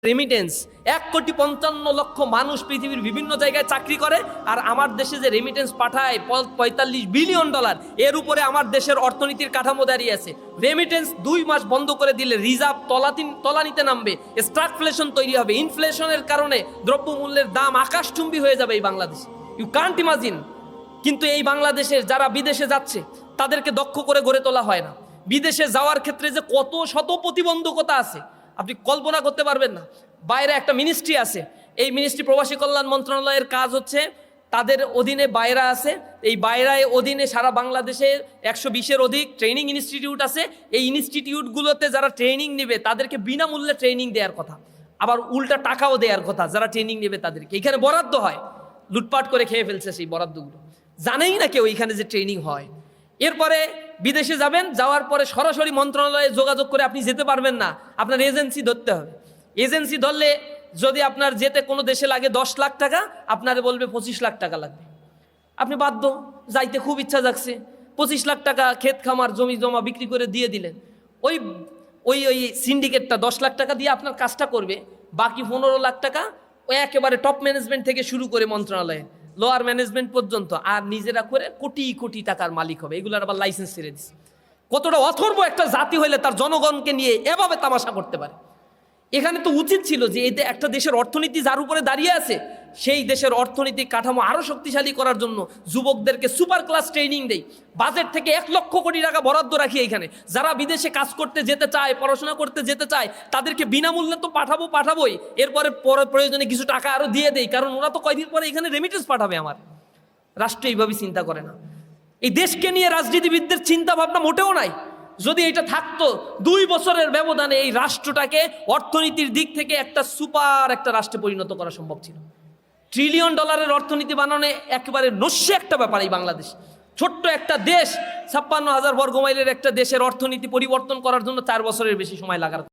Remittance 1,55,00,000 মানুষ পৃথিবীর বিভিন্ন জায়গায় চাকরি করে, আর আমার দেশে যে রেমিটেন্স পাঠায় $45 বিলিয়ন, এর উপরে আমার দেশের অর্থনীতির কাঠামো দাঁড়িয়ে আছে। রেমিটেন্স 2 মাস বন্ধ করে দিলে রিজার্ভ তলানিতে নামবে, স্ট্রাগফ্লেশন তৈরি হবে, ইনফ্লেশনের কারণে দ্রব্যমূল্যের দাম আকাশচুম্বী হয়ে যাবে এই বাংলাদেশ। You can't imagine. কিন্তু এই বাংলাদেশের যারা বিদেশে যাচ্ছে তাদেরকে দক্ষ করে গড়ে তোলা হয় না। বিদেশে যাওয়ার ক্ষেত্রে যে কত শত প্রতিবন্ধকতা আছে আপনি কল্পনা করতে পারবেন না। বাইরে একটা মিনিস্ট্রি আছে, এই মিনিস্ট্রি প্রবাসী কল্যাণ মন্ত্রণালয়ের কাজ হচ্ছে, তাদের অধীনে বাইরা আছে, এই বাইরায় অধীনে সারা বাংলাদেশে 120-এর অধিক ট্রেনিং ইনস্টিটিউট আছে। এই ইনস্টিটিউটগুলোতে যারা ট্রেনিং নেবে তাদেরকে বিনামূল্যে ট্রেনিং দেওয়ার কথা, আবার উল্টা টাকাও দেওয়ার কথা যারা ট্রেনিং নেবে তাদেরকে। এখানে বরাদ্দ হয়, লুটপাট করে খেয়ে ফেলছে সেই বরাদ্দগুলো, জানেই না কেউ এখানে যে ট্রেনিং হয়। এরপরে বিদেশে যাবেন, যাওয়ার পরে সরাসরি মন্ত্রণালয়ে যোগাযোগ করে আপনি যেতে পারবেন না, আপনার এজেন্সি ধরতে হবে। এজেন্সি ধরলে যদি আপনার যেতে কোনো দেশে লাগে 10 লাখ টাকা, আপনারে বলবে 25 লাখ টাকা লাগবে। আপনি বাধ্য, যাইতে খুব ইচ্ছা জাগছে, 25 লাখ টাকা ক্ষেত খামার জমি জমা বিক্রি করে দিয়ে দিলেন। ওই ওই ওই সিন্ডিকেটটা 10 লাখ টাকা দিয়ে আপনার কাজটা করবে, বাকি 15 লাখ টাকা ওই একেবারে টপ ম্যানেজমেন্ট থেকে শুরু করে মন্ত্রণালয়ে লোয়ার ম্যানেজমেন্ট পর্যন্ত, আর নিজেরা করে কোটি কোটি টাকার মালিক হবে। এগুলোর আবার লাইসেন্স ছেড়ে দিচ্ছে। কতটা অথর্ব একটা জাতি হইলে তার জনগণকে নিয়ে এভাবে তামাশা করতে পারে। এখানে তো উচিত ছিল যে এই একটা দেশের অর্থনীতি যার উপরে দাঁড়িয়ে আছে সেই দেশের অর্থনৈতিক কাঠামো আরও শক্তিশালী করার জন্য যুবকদেরকে সুপার ক্লাস ট্রেনিং দেই, বাজেট থেকে 1 লক্ষ কোটি টাকা বরাদ্দ রাখি। এখানে যারা বিদেশে কাজ করতে যেতে চায়, পড়াশোনা করতে যেতে চায়, তাদেরকে বিনামূল্যে তো পাঠাবোই, এরপরে প্রয়োজনে কিছু টাকা আরও দিয়ে দেই, কারণ ওরা তো কয়দিন পরে এখানে রেমিটেন্স পাঠাবে। আমার রাষ্ট্র এইভাবে চিন্তা করে না। এই দেশকে নিয়ে রাজনীতিবিদদের চিন্তা ভাবনা মোটেও নাই। যদি এটা থাকতো 2 বছরের ব্যবধানে এই রাষ্ট্রটাকে অর্থনীতির দিক থেকে একটা সুপার একটা রাষ্ট্রে পরিণত করা সম্ভব ছিল। $1 ট্রিলিয়ন অর্থনীতি বানানো একেবারে নস্য একটা ব্যাপার। এই বাংলাদেশ ছোট্ট একটা দেশ, 56,000 বর্গ মাইলের একটা দেশের অর্থনীতি পরিবর্তন করার জন্য 4 বছরের বেশি সময় লাগার